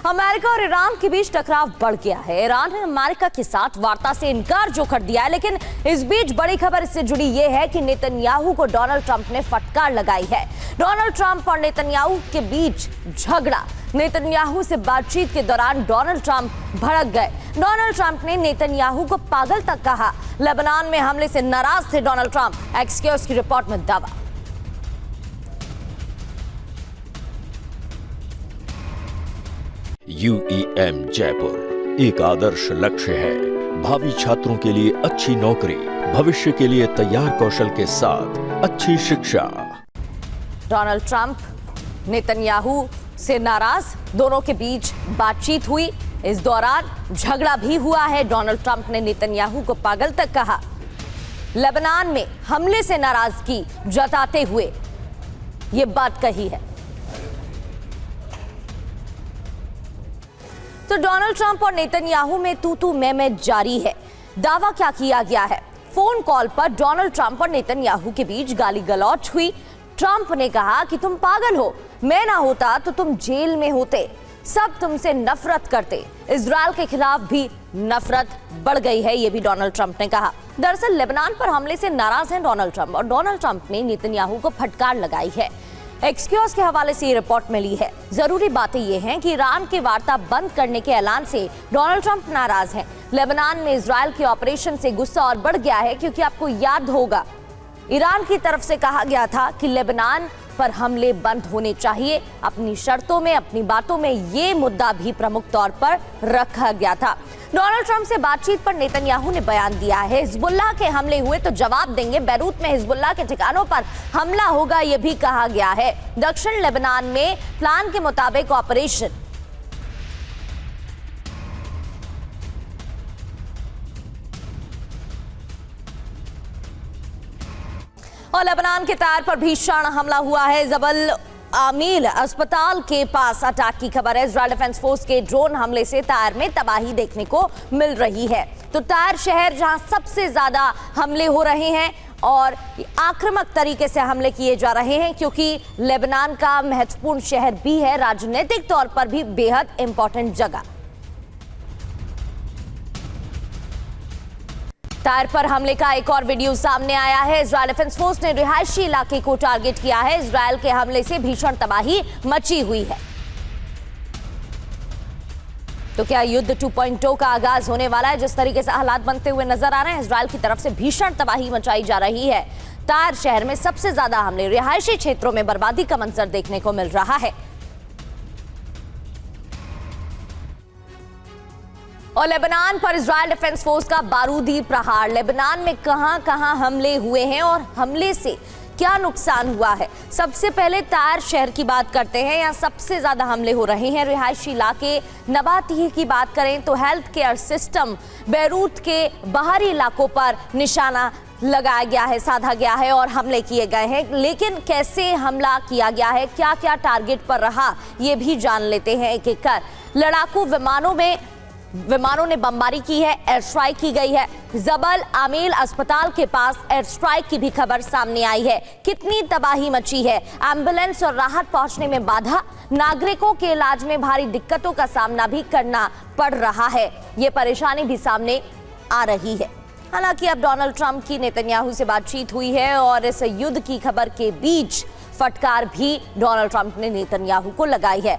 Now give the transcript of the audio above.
America और Iran के बीच टकराव बढ़ गया है। ईरान ने अमेरिका के साथ वार्ता से इनकार जो कर दिया है, लेकिन इस बीच बड़ी खबर इससे जुड़ी ये है कि नेतन्याहू को डोनाल्ड ट्रंप ने फटकार लगाई है। डोनाल्ड ट्रंप और नेतन्याहू के बीच झगड़ा। नेतन्याहू से बातचीत के दौरान डोनाल्ड ट्रंप भड़क गए। डोनाल्ड ट्रंप ने नेतन्याहू को पागल तक कहा। लेबनान में हमले से नाराज थे डोनाल्ड ट्रंप। एक्सक्यूज की रिपोर्ट में दावा। UEM जयपुर एक आदर्श लक्ष्य है। भावी छात्रों के लिए अच्छी नौकरी, भविष्य के लिए तैयार कौशल के साथ अच्छी शिक्षा। डोनाल्ड ट्रंप नेतन्याहू से नाराज, दोनों के बीच बातचीत हुई। इस दौरान झगड़ा भी हुआ है। डोनाल्ड ट्रंप ने नेतन्याहू को पागल तक कहा। लेबनान में हमले से नाराजगी जताते हुए ये बात कही है। तो डोनाल्ड ट्रंप और नेतन्याहू में तू मैं जारी है। दावा क्या किया गया है? फोन कॉल पर डोनाल्ड ट्रंप और नेतन्याहू के बीच गाली गलौज हुई। ट्रंप ने कहा कि तुम पागल हो, मैं ना होता तो तुम जेल में होते, सब तुमसे नफरत करते। इजरायल के खिलाफ भी नफरत बढ़ गई है, यह भी डोनाल्ड ट्रंप ने कहा। दरअसल लेबनान पर हमले से नाराज हैं डोनाल्ड ट्रंप, और डोनाल्ड ट्रंप ने नेतन्याहू को फटकार लगाई है। एक्सक्यूज के हवाले से ये रिपोर्ट मिली है। जरूरी बातें ये हैं कि ईरान के वार्ता बंद करने के ऐलान से डोनाल्ड ट्रंप नाराज हैं। लेबनान में इजरायल के ऑपरेशन से गुस्सा और बढ़ गया है, क्योंकि आपको याद होगा ईरान की तरफ से कहा गया था कि लेबनान पर हमले बंद होने चाहिए। अपनी शर्तों में, अपनी बातों में ये मुद्दा भी प्रमुख तौर पर रखा गया था। डोनाल्ड ट्रंप से बातचीत पर नेतन्याहू ने बयान दिया है, हिजबुल्लाह के हमले हुए तो जवाब देंगे। बैरूत में हिजबुल्लाह के ठिकानों पर हमला होगा, यह भी कहा गया है। दक्षिण लेबनान में प्लान के मुताबिक ऑपरेशन और लेबनान के तार पर भीषण हमला हुआ है। जबल आमील अस्पताल के पास अटैक की खबर है। इजरायल डिफेंस फोर्स के ड्रोन हमले से तार में तबाही देखने को मिल रही है। तो तार शहर जहां सबसे ज्यादा हमले हो रहे हैं और आक्रामक तरीके से हमले किए जा रहे हैं, क्योंकि लेबनान का महत्वपूर्ण शहर भी है, राजनीतिक तौर पर भी बेहद इंपॉर्टेंट जगह। तार पर हमले का एक और वीडियो सामने आया है। इजरायल डिफेंस फोर्स ने रिहायशी इलाके को टारगेट किया है। इजरायल के हमले से भीषण तबाही मची हुई है। तो क्या युद्ध 2.0 का आगाज होने वाला है? जिस तरीके से हालात बनते हुए नजर आ रहे हैं, इजरायल की तरफ से भीषण तबाही मचाई जा रही है। तार शहर में सबसे ज्यादा हमले, रिहायशी क्षेत्रों में बर्बादी का मंजर देखने को मिल रहा है। और लेबनान पर इजरायल डिफेंस फोर्स का बारूदी प्रहार। लेबनान में कहां हमले हुए हैं और हमले से क्या नुकसान हुआ है? सबसे पहले तार शहर की बात करते हैं। यहाँ सबसे ज्यादा हमले हो रहे हैं रिहायशी इलाके। नबाती की बात करें तो हेल्थ केयर सिस्टम, बैरूत के बाहरी इलाकों पर निशाना लगाया गया है, साधा गया है और हमले किए गए हैं। लेकिन कैसे हमला किया गया है, क्या क्या टारगेट पर रहा, ये भी जान लेते हैं एक एक कर। लड़ाकू विमानों ने बमबारी की है, एयर स्ट्राइक की गई है। जबल आमील अस्पताल के पास एयर स्ट्राइक की भी खबर सामने आई है। कितनी तबाही मची है, एम्बुलेंस और राहत पहुंचने में बाधा, नागरिकों के इलाज में भारी दिक्कतों का सामना भी करना पड़ रहा है। ये परेशानी भी सामने आ रही है। हालांकि अब डोनाल्ड ट्रंप की नेतन्याहू से बातचीत हुई है और इस युद्ध की खबर के बीच फटकार भी डोनाल्ड ट्रंप ने नेतन्याहू को लगाई है।